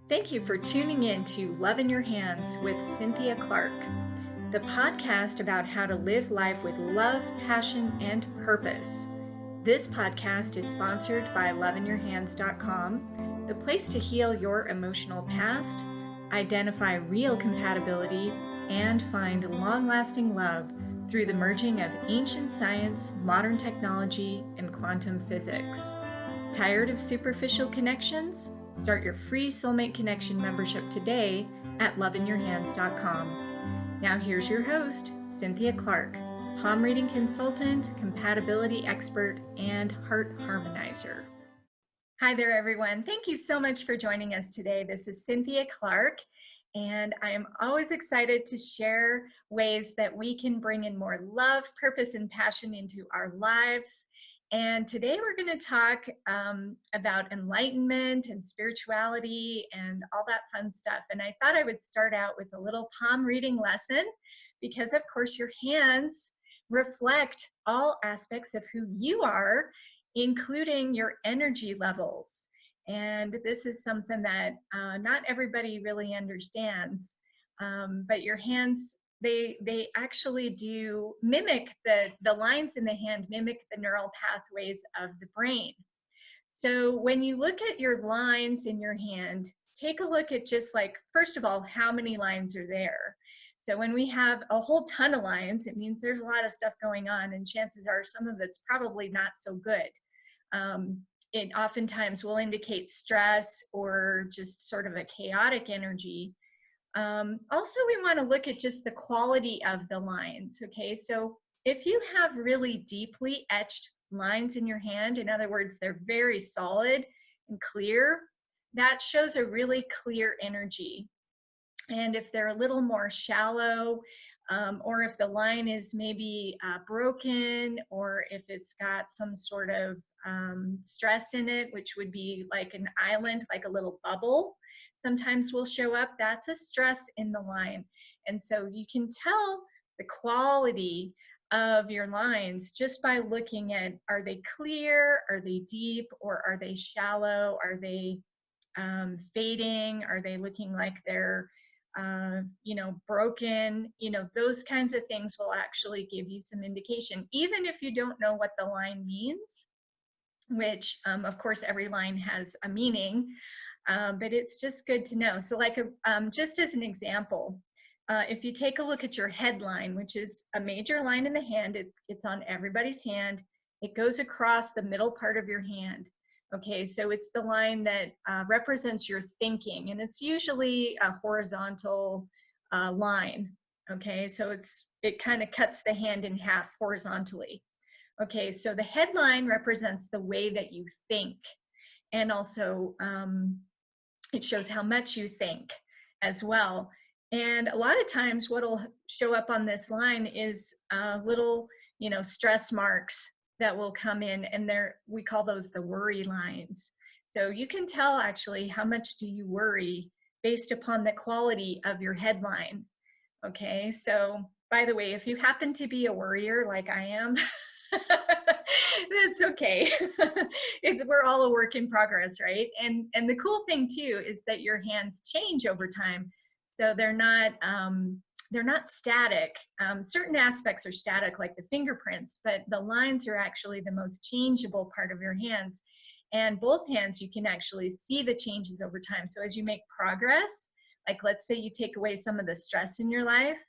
Thank you for tuning in to Love in Your Hands with Cynthia Clark, the podcast about how to live life with love, passion, and purpose. This podcast is sponsored by loveinyourhands.com, the place to heal your emotional past, identify real compatibility, and find long-lasting love through the merging of ancient science, modern technology, and quantum physics. Tired of superficial connections? Start your free Soulmate Connection membership today at loveinyourhands.com. Now here's your host, Cynthia Clark, Pom Reading consultant, compatibility expert, and heart harmonizer. Hi there, everyone. Thank you so much for joining us today. This is Cynthia Clark, and I am always excited to share ways that we can bring in more love, purpose, and passion into our lives. And today we're going to talk about enlightenment and spirituality and all that fun stuff. And I thought I would start out with a little palm reading lesson because, of course, your hands reflect all aspects of who you are, including your energy levels. And this is something that not everybody really understands, but your hands, they actually do mimic the lines in the hand, mimic the neural pathways of the brain. So when you look at your lines in your hand, take a look at just like, first of all, how many lines are there. So when we have a whole ton of lines, it means there's a lot of stuff going on, and chances are some of it's probably not so good. It oftentimes will indicate stress or just sort of a chaotic energy. Also, we want to look at just the quality of the lines, okay? So if you have really deeply etched lines in your hand, in other words, they're very solid and clear, that shows a really clear energy. And if they're a little more shallow, or if the line is maybe broken, or if it's got some sort of stress in it, which would be like an island, like a little bubble, sometimes will show up, that's a stress in the line. And so you can tell the quality of your lines just by looking at, are they clear, are they deep, or are they shallow, are they fading, are they looking like they're broken, those kinds of things will actually give you some indication, even if you don't know what the line means, which of course every line has a meaning, but it's just good to know. So like just as an example, if you take a look at your headline, which is a major line in the hand, it's on everybody's hand, it goes across the middle part of your hand. Okay, so it's the line that represents your thinking, and it's usually a horizontal line. Okay, so it kind of cuts the hand in half horizontally. Okay, so the headline represents the way that you think, and also it shows how much you think as well. And a lot of times what'll show up on this line is little, stress marks that will come in, and we call those the worry lines. So you can tell actually how much do you worry based upon the quality of your headline. Okay, so by the way, if you happen to be a worrier like I am, that's okay. We're all a work in progress, right? And the cool thing too is that your hands change over time, so they're not static. Certain aspects are static, like the fingerprints, but the lines are actually the most changeable part of your hands. And both hands, you can actually see the changes over time. So as you make progress, like let's say you take away some of the stress in your life,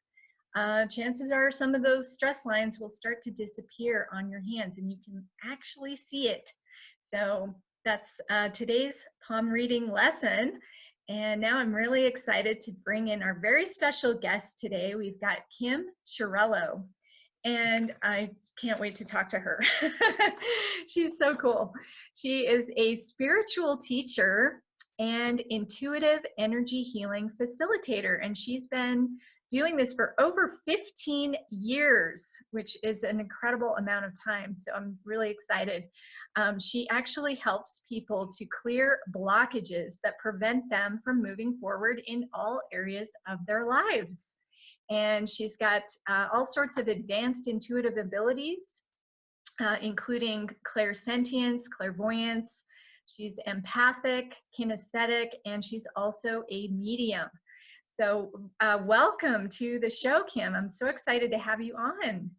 chances are some of those stress lines will start to disappear on your hands, and you can actually see it. So that's today's palm reading lesson. And now I'm really excited to bring in our very special guest today. We've got Kim Chiarello, and I can't wait to talk to her. She's so cool. She is a spiritual teacher and intuitive energy healing facilitator, and she's been doing this for over 15 years, which is an incredible amount of time. So I'm really excited. She actually helps people to clear blockages that prevent them from moving forward in all areas of their lives. And she's got all sorts of advanced intuitive abilities, including clairsentience, clairvoyance, She's empathic, kinesthetic, and she's also a medium. So welcome to the show, Kim. I'm so excited to have you on.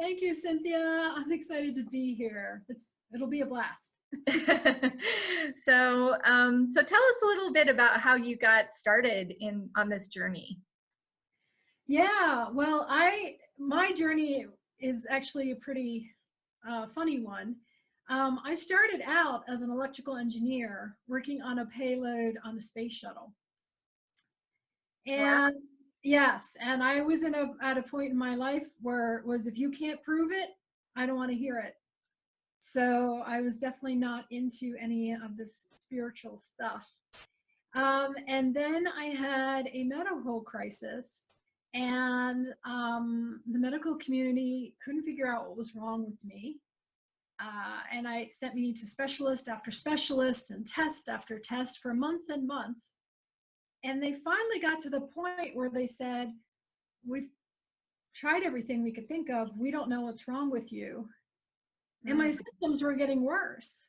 Thank you, Cynthia. I'm excited to be here. It'll be a blast. So tell us a little bit about how you got started on this journey. Yeah, well, my journey is actually a pretty funny one. I started out as an electrical engineer working on a payload on the space shuttle. Wow. And yes, and I was at a point in my life where it was, if you can't prove it, I don't want to hear it. So I was definitely not into any of this spiritual stuff. And then I had a medical crisis, and the medical community couldn't figure out what was wrong with me. And I sent me to specialist after specialist and test after test for months and months. And they finally got to the point where they said, we've tried everything we could think of. We don't know what's wrong with you. And my symptoms were getting worse.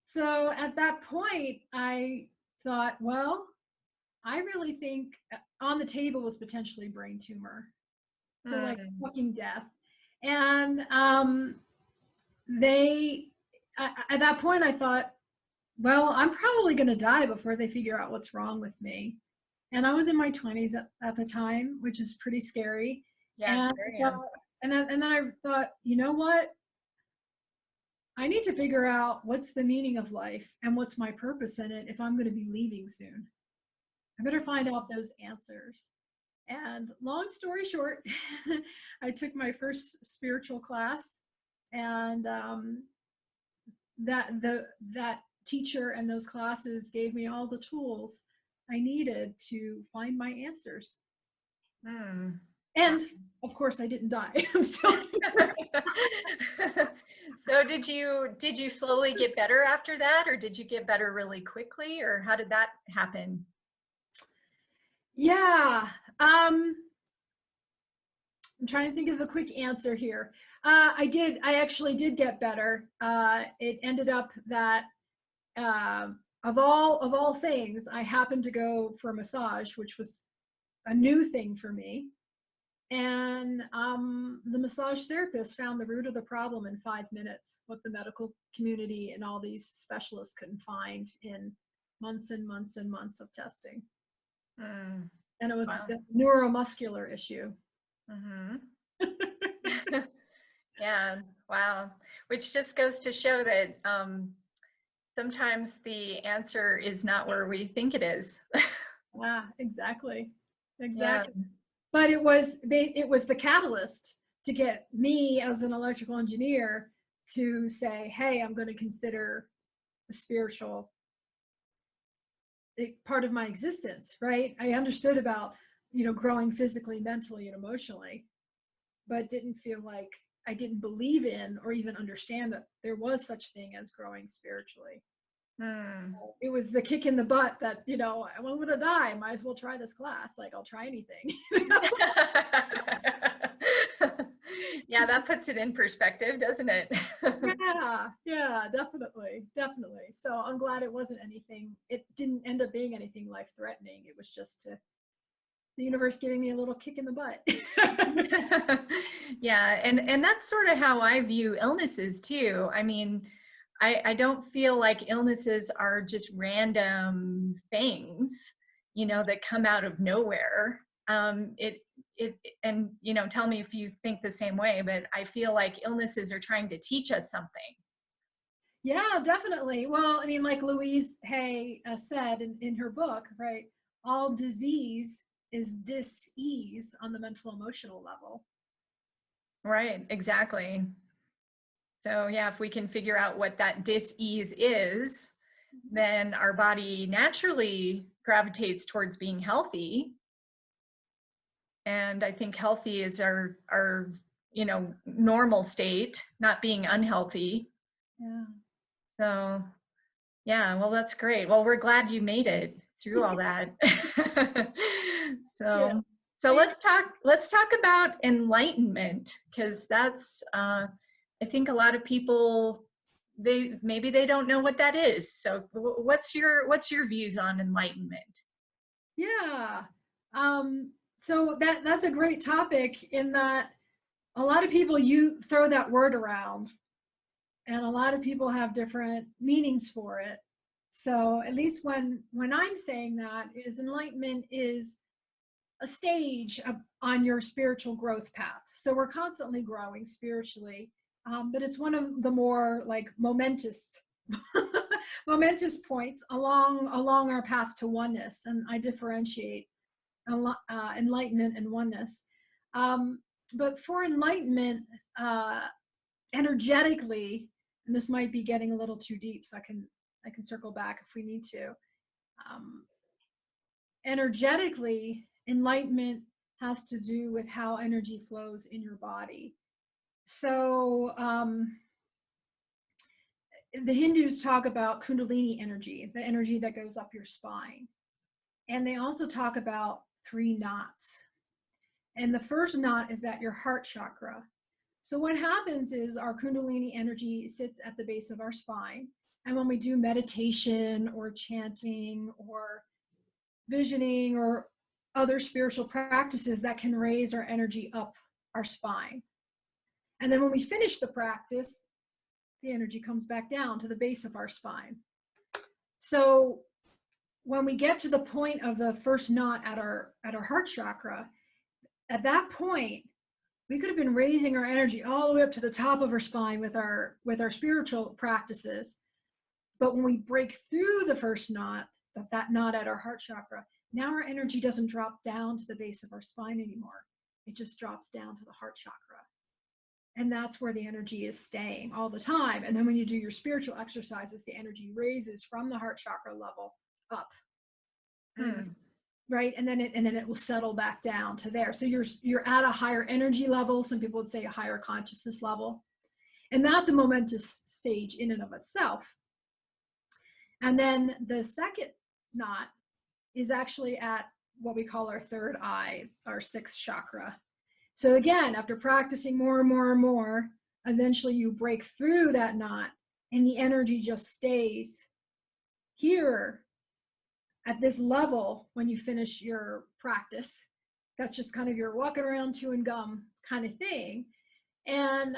So at that point, I thought, well, I really think on the table was potentially brain tumor. So like fucking death. And at that point I thought, well, I'm probably going to die before they figure out what's wrong with me. And I was in my 20s at the time, which is pretty scary. Yeah, and then I thought, you know what? I need to figure out what's the meaning of life and what's my purpose in it if I'm going to be leaving soon. I better find out those answers. And long story short, I took my first spiritual class, and that teacher and those classes gave me all the tools I needed to find my answers. And of course, I didn't die. I'm still So did you slowly get better after that, or did you get better really quickly, or how did that happen? Yeah. I'm trying to think of a quick answer here. I actually did get better. It ended up that of all things, I happened to go for a massage, which was a new thing for me. And the massage therapist found the root of the problem in 5 minutes, what the medical community and all these specialists couldn't find in months and months and months of testing. And it was a neuromuscular issue. Yeah, wow. Which just goes to show that sometimes the answer is not where we think it is. Yeah, exactly. Yeah. But it was the catalyst to get me as an electrical engineer to say, hey, I'm going to consider a spiritual part of my existence, right? I understood about, growing physically, mentally, and emotionally, but didn't feel like I didn't believe in or even understand that there was such thing as growing spiritually. It was the kick in the butt that, I'm going to die. Might as well try this class. Like, I'll try anything. Yeah, that puts it in perspective, doesn't it? Yeah, definitely. So I'm glad it wasn't anything. It didn't end up being anything life-threatening. It was just the universe giving me a little kick in the butt. Yeah, and that's sort of how I view illnesses too. I mean, I don't feel like illnesses are just random things, that come out of nowhere. And tell me if you think the same way, but I feel like illnesses are trying to teach us something. Yeah, definitely. Well, I mean, like Louise Hay said in her book, right? All disease is dis-ease on the mental emotional level. Right, exactly. So yeah, if we can figure out what that dis-ease is, then our body naturally gravitates towards being healthy. And I think healthy is our normal state, not being unhealthy. Yeah. So yeah, well, that's great. Well, we're glad you made it through all that. So let's talk about enlightenment, because that's I think a lot of people maybe they don't know what that is. So what's your views on enlightenment? Yeah. So that's a great topic, in that a lot of people, you throw that word around, and a lot of people have different meanings for it. So at least when I'm saying that, is enlightenment is a stage on your spiritual growth path. So we're constantly growing spiritually, but it's one of the more like momentous momentous points along our path to oneness. And I differentiate enlightenment and oneness. But for enlightenment, energetically, and this might be getting a little too deep, so I can circle back if we need to. Energetically, enlightenment has to do with how energy flows in your body. So the Hindus talk about Kundalini energy, the energy that goes up your spine. And they also talk about 3 knots. And the first knot is at your heart chakra. So what happens is our Kundalini energy sits at the base of our spine. And when we do meditation or chanting or visioning or other spiritual practices, that can raise our energy up our spine. And then when we finish the practice, the energy comes back down to the base of our spine. So when we get to the point of the first knot at our heart chakra, at that point, we could have been raising our energy all the way up to the top of our spine with our spiritual practices. But when we break through the first knot, that knot at our heart chakra, now our energy doesn't drop down to the base of our spine anymore. It just drops down to the heart chakra. And that's where the energy is staying all the time. And then when you do your spiritual exercises, the energy raises from the heart chakra level up. Right? And then it will settle back down to there. So you're at a higher energy level. Some people would say a higher consciousness level. And that's a momentous stage in and of itself. And then the second knot is actually at what we call our third eye, it's our 6th chakra. So again, after practicing more and more and more, eventually you break through that knot and the energy just stays here at this level when you finish your practice. That's just kind of your walking around chewing gum kind of thing. And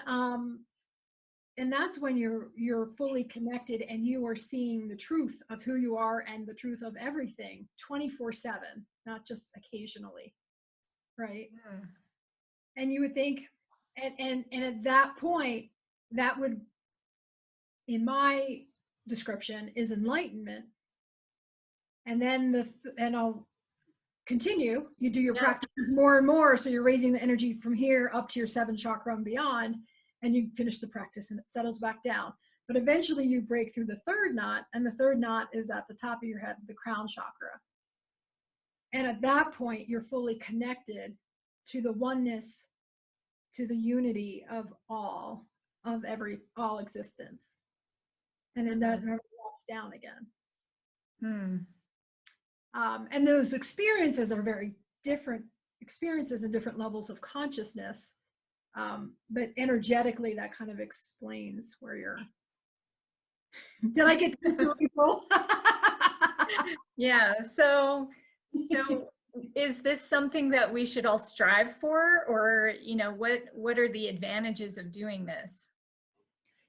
that's when you're fully connected and you are seeing the truth of who you are and the truth of everything 24/7, not just occasionally, right? Yeah. And you would think, and at that point, that would, in my description, is enlightenment. And then and I'll continue. You do your practices more and more, so you're raising the energy from here up to your 7th chakra and beyond. And you finish the practice and it settles back down. But eventually you break through the 3rd knot, and the 3rd knot is at the top of your head, the crown chakra. And at that point, you're fully connected to the oneness, to the unity of all existence. And then that never drops down again. And those experiences are very different experiences and different levels of consciousness. But energetically, that kind of explains where you're. Did I get too cerebral? Yeah. So is this something that we should all strive for, or what are the advantages of doing this?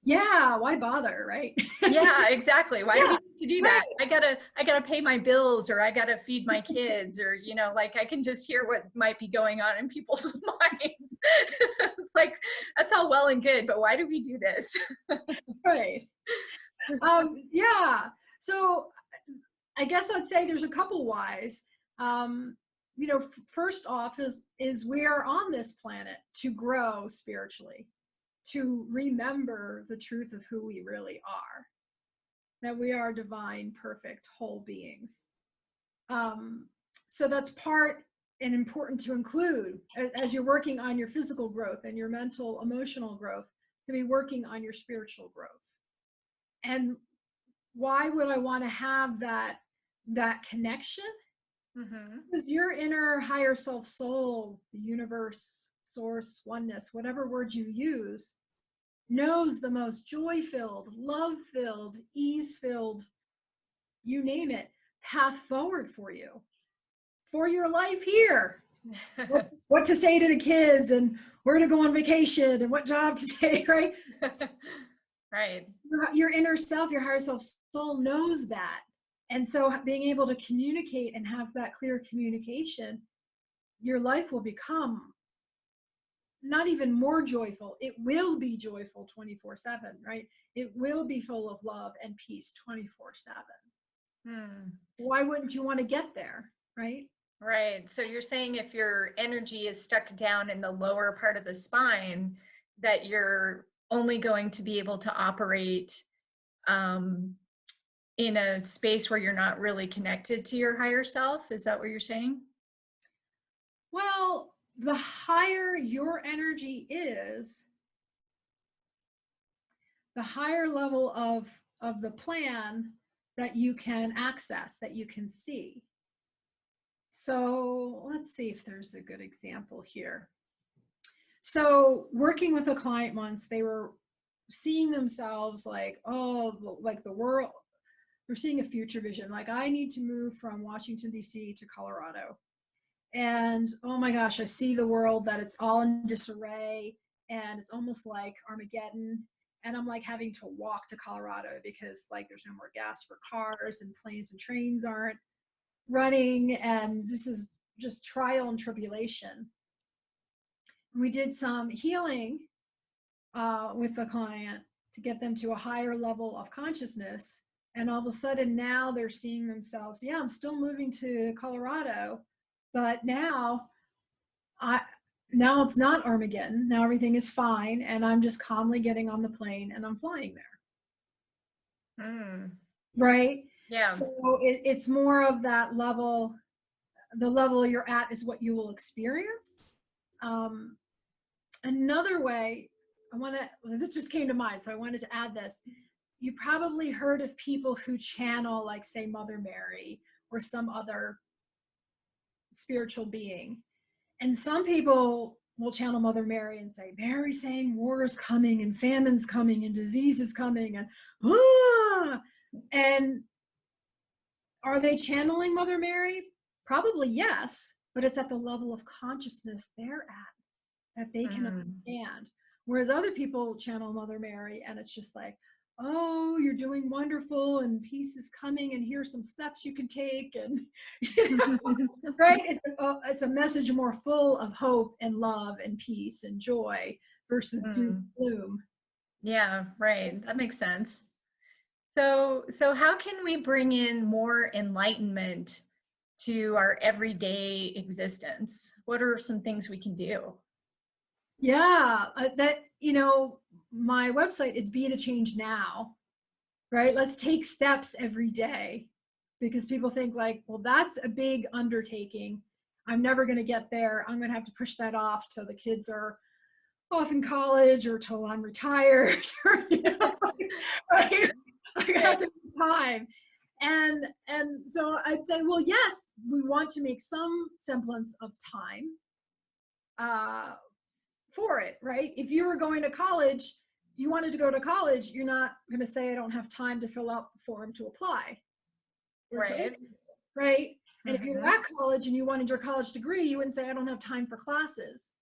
Yeah, why bother, right? Yeah, exactly. Why do we need to do that? I gotta pay my bills, or I gotta feed my kids, or like I can just hear what might be going on in people's minds. It's like, that's all well and good, but why do we do this? Right. Yeah. So I guess I'd say there's a couple whys. First off is we are on this planet to grow spiritually, to remember the truth of who we really are, that we are divine, perfect, whole beings. So that's part and important to include as you're working on your physical growth and your mental, emotional growth, to be working on your spiritual growth. And why would I want to have that connection? Because your inner higher self, soul, the universe, source, oneness, whatever word you use, knows the most joy-filled, love-filled, ease-filled, you name it, path forward for your life here. What to say to the kids and where to go on vacation and what job to take, right? Right. Your inner self, your higher self soul knows that. And so being able to communicate and have that clear communication, your life will become not even more joyful. It will be joyful 24/7, right? It will be full of love and peace 24/7. Why wouldn't you want to get there, right? Right. So you're saying if your energy is stuck down in the lower part of the spine, that you're only going to be able to operate um, in a space where you're not really connected to your higher self. Is that what you're saying? Well, the higher your energy is, the higher level of the plan that you can access, that you can see. So let's see if there's a good example here. So working with a client once, they were seeing themselves like, oh, like the world, they're seeing a future vision. Like, I need to move from Washington, D.C. to Colorado. And oh my gosh, I see the world that it's all in disarray and it's almost like Armageddon. And I'm like having to walk to Colorado because like there's no more gas for cars and planes and trains aren't running. And this is just trial and tribulation. We did some healing with the client to get them to a higher level of consciousness. And all of a sudden now they're seeing themselves, yeah, I'm still moving to Colorado, but now it's not Armageddon. Now everything is fine, and I'm just calmly getting on the plane and I'm flying there. Right? Yeah. So it's more of that level. The level you're at is what you will experience. Another way, this just came to mind, so I wanted to add this. You probably heard of people who channel, like, say, Mother Mary or some other spiritual being. And some people will channel Mother Mary and say, Mary's saying war is coming and famine's coming and disease is coming and are they channeling Mother Mary? Probably yes, but it's at the level of consciousness they're at that they can understand. Whereas other people channel Mother Mary and it's just like, oh, you're doing wonderful and peace is coming and here's some steps you can take, and you know, right? It's a message more full of hope and love and peace and joy versus doom and gloom. Yeah, right. That makes sense. So how can we bring in more enlightenment to our everyday existence? What are some things we can do? Yeah, my website is Be to Change Now, right? Let's take steps every day, because people think like, well, that's a big undertaking. I'm never going to get there. I'm going to have to push that off till the kids are off in college or till I'm retired, or, right? I have to make time. And so I'd say, well, yes, we want to make some semblance of time for it, right? If you were going to college, you wanted to go to college, you're not going to say, I don't have time to fill out the form to apply. Right. Right. And if you're at college and you wanted your college degree, you wouldn't say, I don't have time for classes,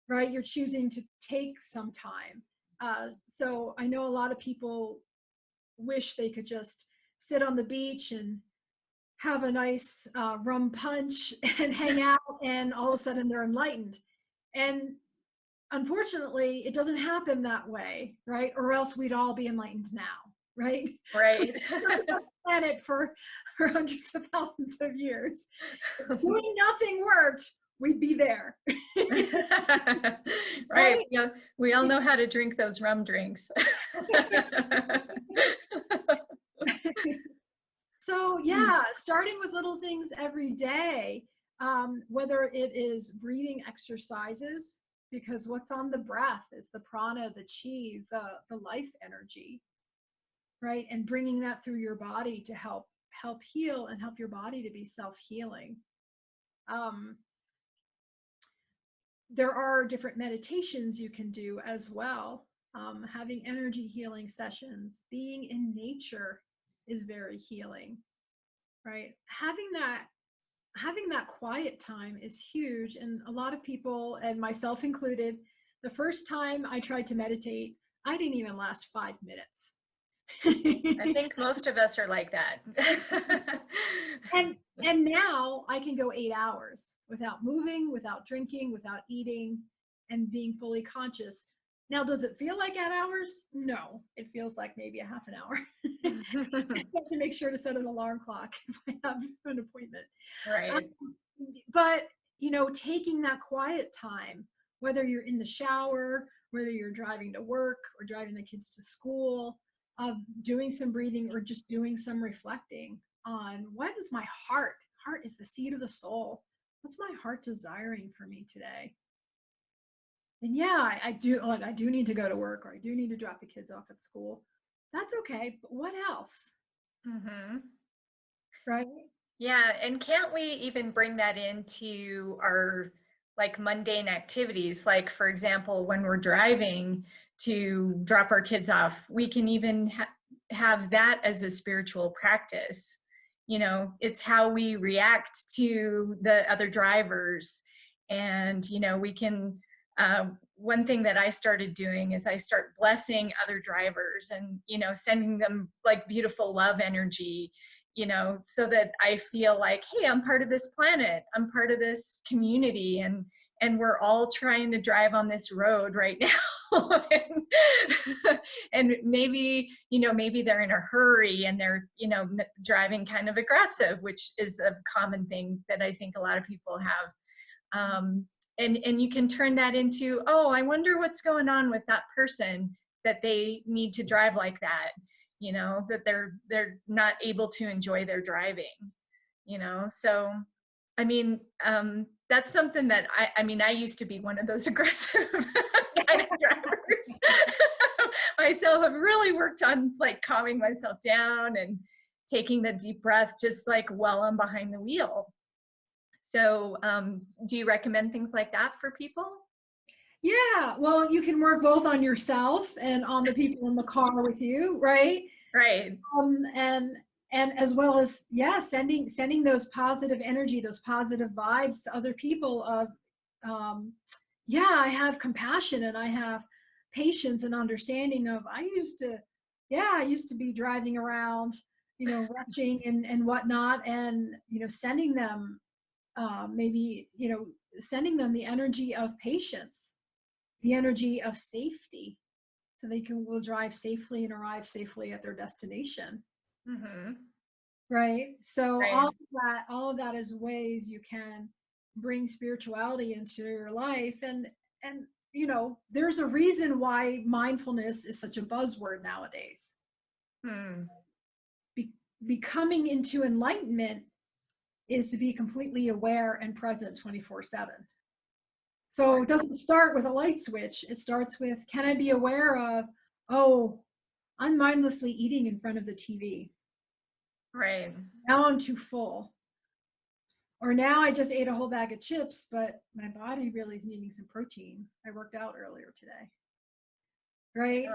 right? You're choosing to take some time. So I know a lot of people wish they could just sit on the beach and have a nice rum punch and hang out, and all of a sudden they're enlightened. And unfortunately, it doesn't happen that way, right? Or else we'd all be enlightened now, right? Right. Planet for hundreds of thousands of years. If doing nothing worked, we'd be there. Right. Yeah, we all know how to drink those rum drinks. So yeah, starting with little things every day, whether it is breathing exercises, because what's on the breath is the prana, the chi, the life energy, right? And bringing that through your body to help heal and help your body to be self-healing. There are different meditations you can do as well. having energy healing sessions, being in nature is very healing, right? Having that quiet time is huge. And a lot of people, and myself included, the first time I tried to meditate, I didn't even last 5 minutes. I think most of us are like that. and now I can go 8 hours without moving, without drinking, without eating, and being fully conscious. Now, does it feel like 8 hours? No, it feels like maybe a half an hour. I have to make sure to set an alarm clock if I have an appointment. Right. But, taking that quiet time, whether you're in the shower, whether you're driving to work or driving the kids to school, doing some breathing or just doing some reflecting on what is my heart is the seed of the soul. What's my heart desiring for me today? And yeah, I do need to go to work, or I do need to drop the kids off at school. That's okay, but what else? Mm-hmm. Right? Yeah, and can't we even bring that into our like mundane activities? Like, for example, when we're driving to drop our kids off, we can even have that as a spiritual practice. It's how we react to the other drivers. And, we can, one thing that I started doing is I start blessing other drivers and, sending them like beautiful love energy, so that I feel like, hey, I'm part of this planet, I'm part of this community, and we're all trying to drive on this road right now. and maybe, maybe they're in a hurry and they're, driving kind of aggressive, which is a common thing that I think a lot of people have. And you can turn that into, oh, I wonder what's going on with that person, that they need to drive like that, that they're not able to enjoy their driving, so I mean, that's something that I used to be one of those aggressive kind of drivers myself. I've really worked on like calming myself down and taking the deep breath just like while I'm behind the wheel. So do you recommend things like that for people? Yeah, well, you can work both on yourself and on the people in the car with you, right? Right. And as well as, yeah, sending those positive energy, those positive vibes to other people of, yeah, I have compassion and I have patience and understanding of, I used to be driving around, rushing and whatnot, and, sending them, maybe, sending them the energy of patience, the energy of safety, so they will drive safely and arrive safely at their destination. Mm-hmm. Right. So Right. all of that is ways you can bring spirituality into your life. And there's a reason why mindfulness is such a buzzword nowadays. Hmm. Be- Becoming into enlightenment is to be completely aware and present 24/7. So it doesn't start with a light switch. It starts with, can I be aware of, oh, I'm mindlessly eating in front of the TV. Right. Now I'm too full. Or now I just ate a whole bag of chips, but my body really is needing some protein. I worked out earlier today. Right?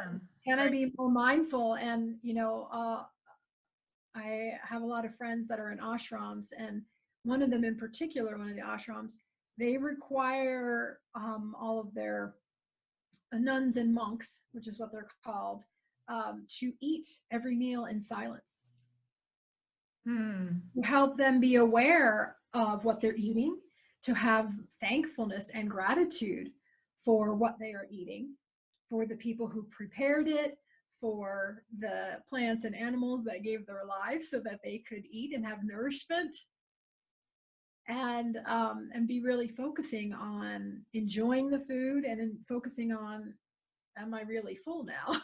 Can I Right. be more mindful? And, I have a lot of friends that are in ashrams, and one of them in particular, one of the ashrams, they require all of their nuns and monks, which is what they're called, to eat every meal in silence. Hmm. To help them be aware of what they're eating, to have thankfulness and gratitude for what they are eating, for the people who prepared it, for the plants and animals that gave their lives so that they could eat and have nourishment, and be really focusing on enjoying the food and focusing on, am I really full now?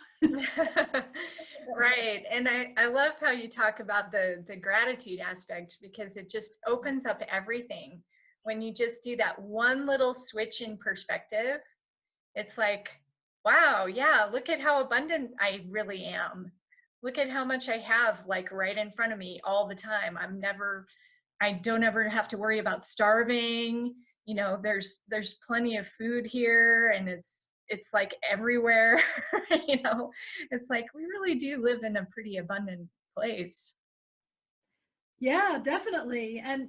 Right. And I love how you talk about the gratitude aspect, because it just opens up everything. When you just do that one little switch in perspective, it's like, wow, yeah, look at how abundant I really am. Look at how much I have like right in front of me all the time. I don't ever have to worry about starving. There's plenty of food here, and it's like everywhere. You know, it's like we really do live in a pretty abundant place. Yeah, definitely. And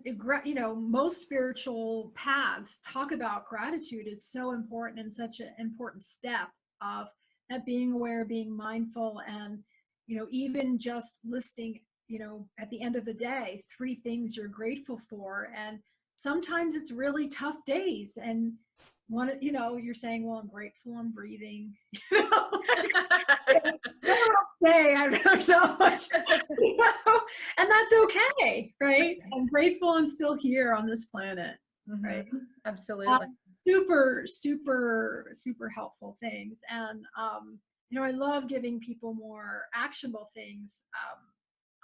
most spiritual paths talk about gratitude. It's so important and such an important step of that being aware, being mindful, and even just listing, at the end of the day, 3 things you're grateful for. And sometimes it's really tough days. And you're saying, well, I'm grateful I'm breathing. Day I've done so much, and that's okay, right? I'm grateful I'm still here on this planet, right? Absolutely. Super, super, super helpful things. And I love giving people more actionable things.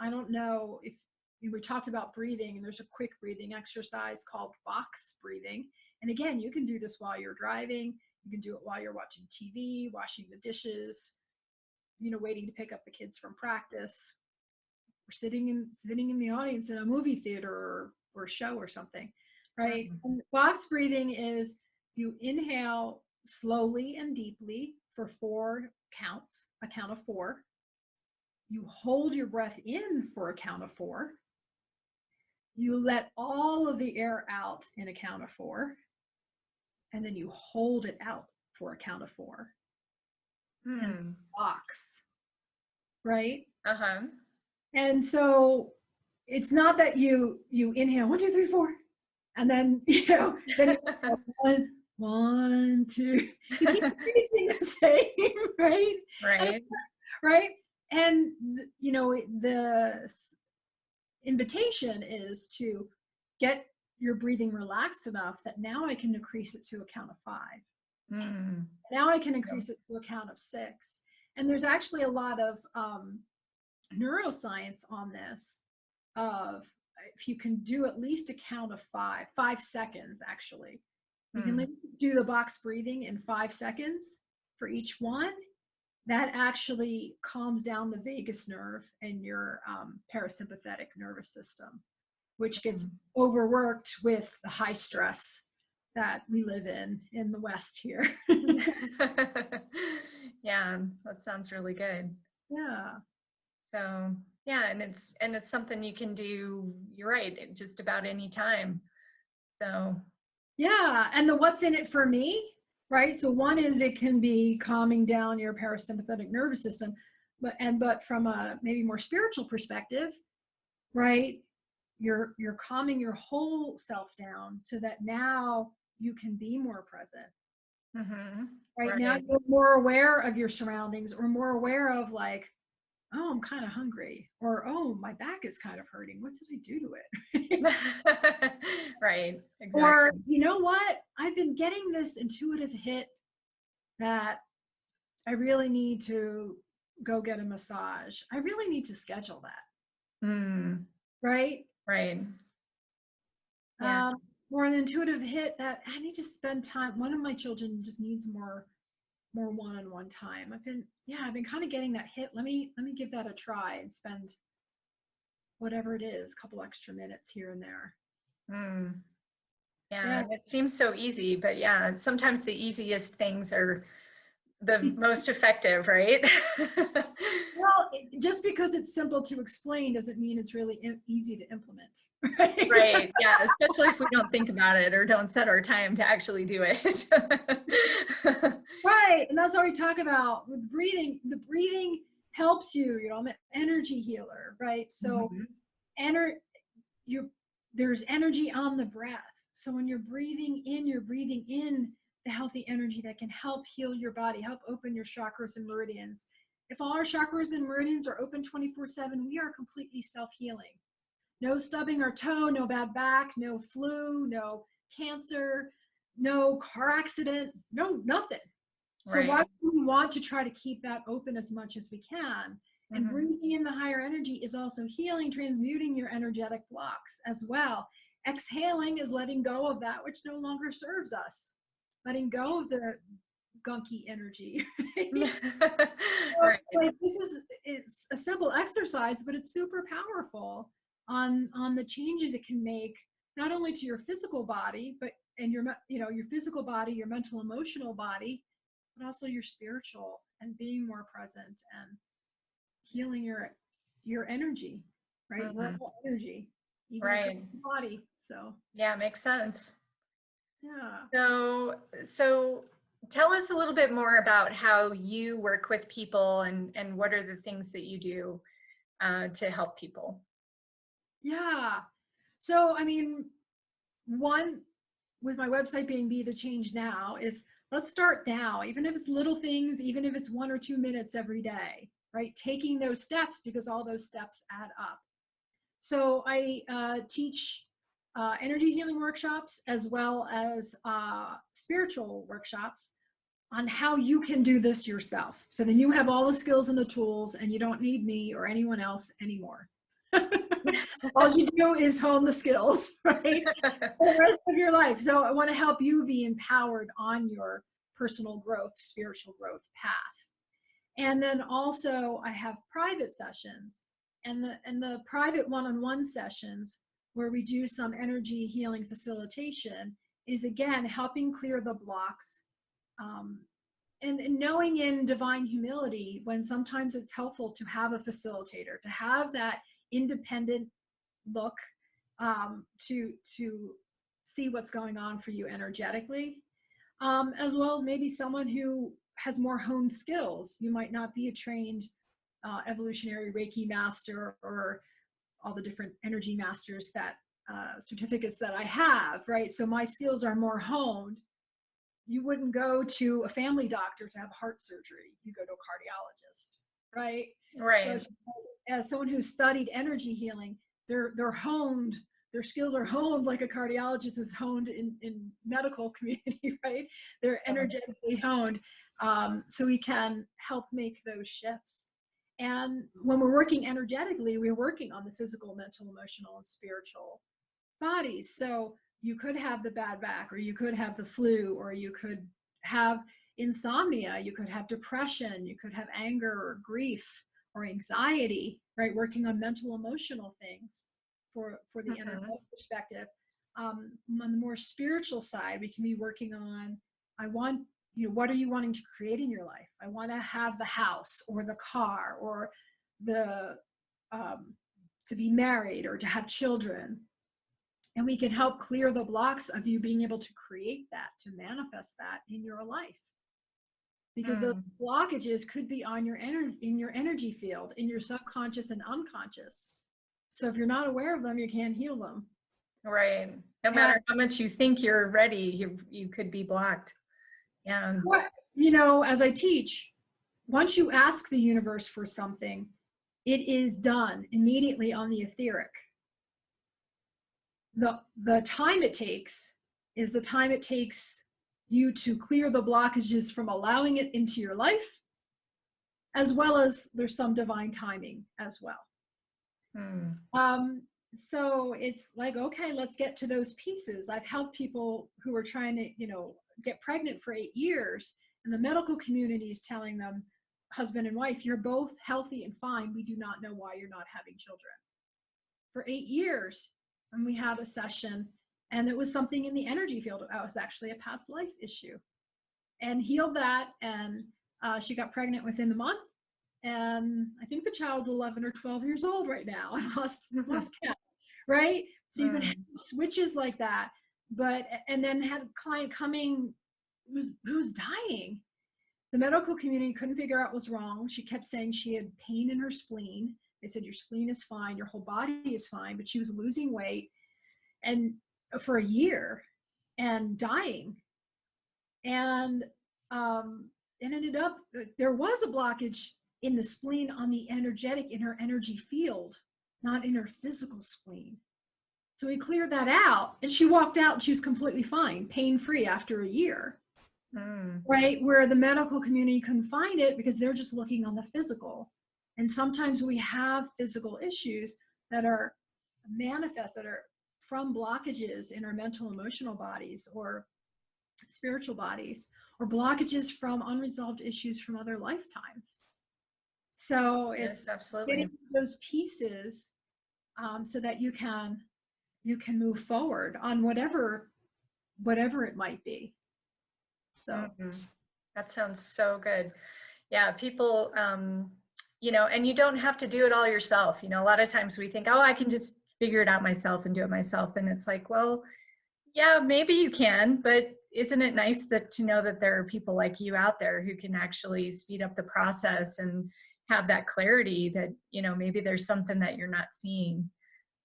I don't know if we talked about breathing, and there's a quick breathing exercise called box breathing. And again, you can do this while you're driving, you can do it while you're watching TV, washing the dishes, waiting to pick up the kids from practice, or sitting in the audience in a movie theater or a show or something, right? And box breathing is you inhale slowly and deeply for 4 counts, a count of 4. You hold your breath in for a count of 4. You let all of the air out in a count of 4. And then you hold it out for a count of 4. And box, right? And so it's not that you inhale 1, 2, 3, 4, and then then one, 2. You keep increasing the same, right? Right. And the invitation is to get your breathing relaxed enough that now I can increase it to a count of 5. Now I can increase it to a count of 6. And there's actually a lot of neuroscience on this, of if you can do at least a count of 5 seconds, actually, you can do the box breathing in 5 seconds for each one. That actually calms down the vagus nerve and your parasympathetic nervous system, which gets overworked with the high stress that we live in the West here. Yeah, that sounds really good. Yeah. So yeah, and it's something you can do, you're right, just about any time. So yeah, and the what's in it for me, right? So one is it can be calming down your parasympathetic nervous system, but from a maybe more spiritual perspective, right? You're calming your whole self down so that now you can be more present. Right now you're more aware of your surroundings, or more aware of like, oh, I'm kind of hungry, or oh, my back is kind of hurting. What did I do to it? Right, exactly. Or you know what? I've been getting this intuitive hit that I really need to go get a massage. I really need to schedule that. Right? Right. Yeah. Or an intuitive hit that I need to spend time. One of my children just needs more one-on-one time. I've been kind of getting that hit. Let me give that a try and spend whatever it is, a couple extra minutes here and there. Yeah, it seems so easy, but yeah, sometimes the easiest things are the most effective, right? Well, just because it's simple to explain doesn't mean it's really easy to implement. Right. Yeah, especially if we don't think about it or don't set our time to actually do it. Right, and that's what we talk about with breathing. The breathing helps you. I'm an energy healer, right? So, there's energy on the breath. So when you're breathing in the healthy energy that can help heal your body, help open your chakras and meridians. If all our chakras and meridians are open 24/7, we are completely self-healing. No stubbing our toe, no bad back, no flu, no cancer, no car accident, no nothing. So why do we want to try to keep that open as much as we can? And breathing in the higher energy is also healing, transmuting your energetic blocks as well. Exhaling is letting go of that which no longer serves us, letting go of the gunky energy. Right. Like, it's a simple exercise, but it's super powerful on the changes it can make, not only to your physical body, but your physical body, your mental, emotional body, but also your spiritual, and being more present and healing your energy, right? We're Mhm. all energy, even your Right. physical body. So Yeah, makes sense. yeah. So tell us a little bit more about how you work with people and what are the things that you do to help people. Yeah. So I mean, one, with my website being Be the Change Now, is let's start now, even if it's little things, even if it's 1 or 2 minutes every day, right? Taking those steps, because all those steps add up. So I teach energy healing workshops as well as spiritual workshops on how you can do this yourself. So then you have all the skills and the tools, and you don't need me or anyone else anymore. All you do is hone the skills, right? For the rest of your life. So I want to help you be empowered on your personal growth, spiritual growth path. And then also I have private sessions, and the private one-on-one sessions where we do some energy healing facilitation is, again, helping clear the blocks, um, and knowing in divine humility when sometimes it's helpful to have a facilitator, to have that independent look, to see what's going on for you energetically, as well as maybe someone who has more honed skills. You might not be a trained evolutionary Reiki master, or all the different energy masters that certificates that I have, right? So my skills are more honed. You wouldn't go to a family doctor to have heart surgery. You go to a cardiologist, right? So Right. as someone who's studied energy healing, they're honed. Their skills are honed like a cardiologist is honed in medical community, right? They're energetically honed, so we can help make those shifts. And when we're working energetically, we're working on the physical, mental, emotional, and spiritual bodies. So you could have the bad back, or you could have the flu, or you could have insomnia, you could have depression, you could have anger or grief or anxiety, right? Working on mental, emotional things for the Mhm. energetic perspective. On the more spiritual side, we can be working on, I want, what are you wanting to create in your life? I want to have the house or the car, or the to be married, or to have children. And we can help clear the blocks of you being able to create that, to manifest that in your life. Because those Mm. blockages could be on your in your energy field, in your subconscious and unconscious. So if you're not aware of them, you can't heal them. Right. No And matter how much you think you're ready, you could be blocked. Yeah. what, as I teach, once you ask the universe for something, it is done immediately on the etheric. The time it takes is the time it takes you to clear the blockages from allowing it into your life, as well as there's some divine timing as well. Mm. So it's like, okay, let's get to those pieces. I've helped people who are trying to, get pregnant for 8 years, and the medical community is telling them, husband and wife, you're both healthy and fine. We do not know why you're not having children. For 8 years, and we had a session, and it was something in the energy field. It was actually a past life issue, and healed that. And she got pregnant within the month. And I think the child's 11 or 12 years old right now. I lost count, right? So you can have Mm. switches like that. And then had a client coming who was dying. The medical community couldn't figure out what was wrong. She kept saying she had pain in her spleen. They said, your spleen is fine, your whole body is fine, but she was losing weight, and for a year, and dying. And it ended up, there was a blockage in the spleen, on the energetic, in her energy field, not in her physical spleen. So we cleared that out, and she walked out and she was completely fine, pain-free after a year. Mm. Right? Where the medical community couldn't find it because they're just looking on the physical. And sometimes we have physical issues that are manifest, that are from blockages in our mental, emotional bodies, or spiritual bodies, or blockages from unresolved issues from other lifetimes. So Yes, it's absolutely. getting those pieces, so that you can move forward on whatever it might be. So Mhm. That sounds so good. Yeah, people, and you don't have to do it all yourself. A lot of times we think, oh, I can just figure it out myself and do it myself. And it's like, well, yeah, maybe you can, but isn't it nice to know that there are people like you out there who can actually speed up the process and have that clarity that, maybe there's something that you're not seeing.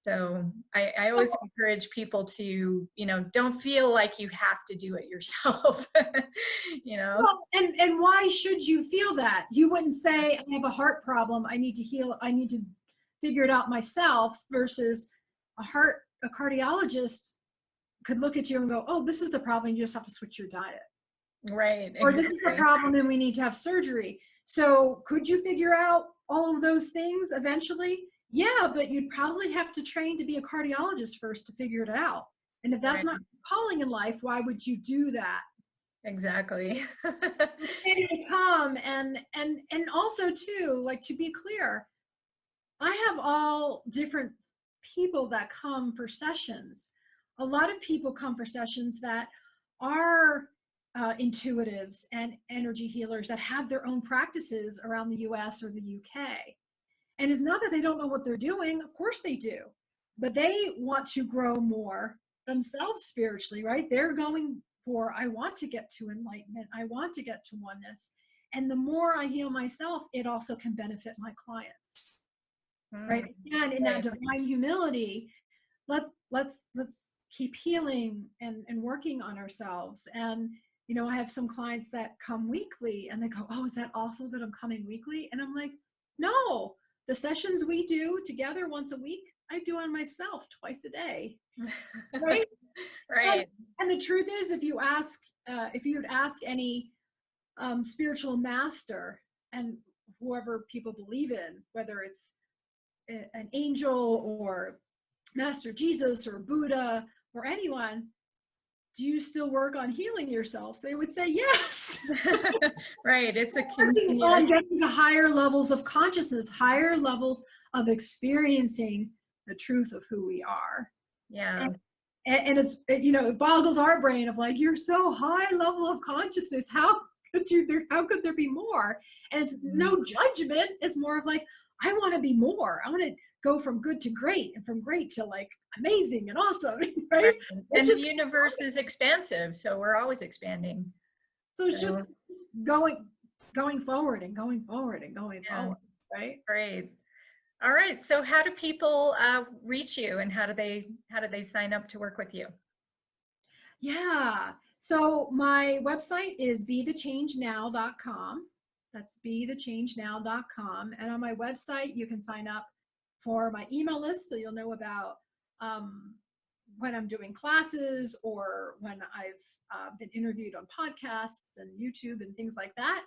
So I always encourage people to, don't feel like you have to do it yourself. you know? Well, and why should you feel that? You wouldn't say, I have a heart problem, I need to heal, I need to figure it out myself, versus a cardiologist could look at you and go, oh, this is the problem, you just have to switch your diet. Right. Or this is the problem and we need to have surgery. So could you figure out all of those things eventually? Yeah, but you'd probably have to train to be a cardiologist first to figure it out. And if that's not calling in life, why would you do that? Exactly. Ready to come, and also too, like, to be clear, I have all different people that come for sessions. A lot of people come for sessions that are intuitives and energy healers that have their own practices around the US or the UK. And it's not that they don't know what they're doing, of course they do, but they want to grow more themselves spiritually, right? They're going for, I want to get to enlightenment, I want to get to oneness. And the more I heal myself, it also can benefit my clients. Right? And in that divine humility, let's keep healing and working on ourselves. And I have some clients that come weekly and they go, oh, is that awful that I'm coming weekly? And I'm like, no, the sessions we do together once a week, I do on myself twice a day. Right? Right. And the truth is, if you'd ask any spiritual master, and whoever people believe in, whether it's an angel or Master Jesus or Buddha or anyone, do you still work on healing yourself? So they would say yes. Right. It's a working on getting to higher levels of consciousness, higher levels of experiencing the truth of who we are. Yeah. And it's, it boggles our brain of like, you're so high level of consciousness. How could there be more? And it's no judgment. It's more of like, I want to be more. I want to go from good to great, and from great to like amazing and awesome, right? And the universe is expansive, so we're always expanding. So it's just going forward and going forward and going forward, right? Great. All right. So how do people reach you, and how do they sign up to work with you? Yeah. So my website is bethechangenow.com. That's bethechangenow.com. And on my website, you can sign up for my email list, so you'll know about when I'm doing classes or when I've been interviewed on podcasts and YouTube and things like that.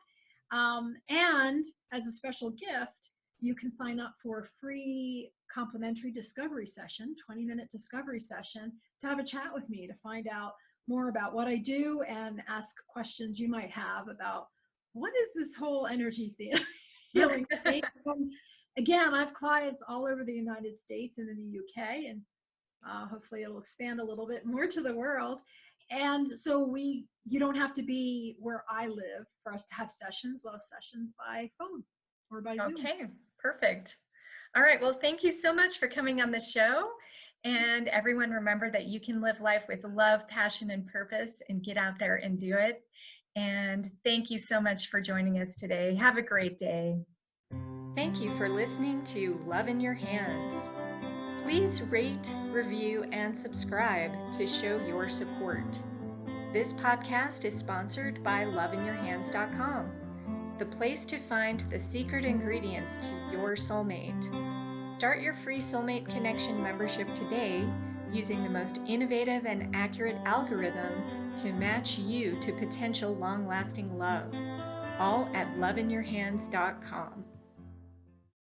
And as a special gift, you can sign up for a free complimentary discovery session, 20-minute discovery session, to have a chat with me to find out more about what I do and ask questions you might have about what is this whole energy healing thing. And again, I have clients all over the United States and in the UK, and hopefully it'll expand a little bit more to the world. And so you don't have to be where I live for us to have sessions. We'll have sessions by phone or by Zoom. Okay, perfect. All right, well, thank you so much for coming on the show. And everyone, remember that you can live life with love, passion, and purpose, and get out there and do it. And thank you so much for joining us today. Have a great day. Thank you for listening to Love in Your Hands. Please rate, review, and subscribe to show your support. This podcast is sponsored by loveinyourhands.com, the place to find the secret ingredients to your soulmate. Start your free Soulmate Connection membership today using the most innovative and accurate algorithm to match you to potential long-lasting love, all at loveinyourhands.com.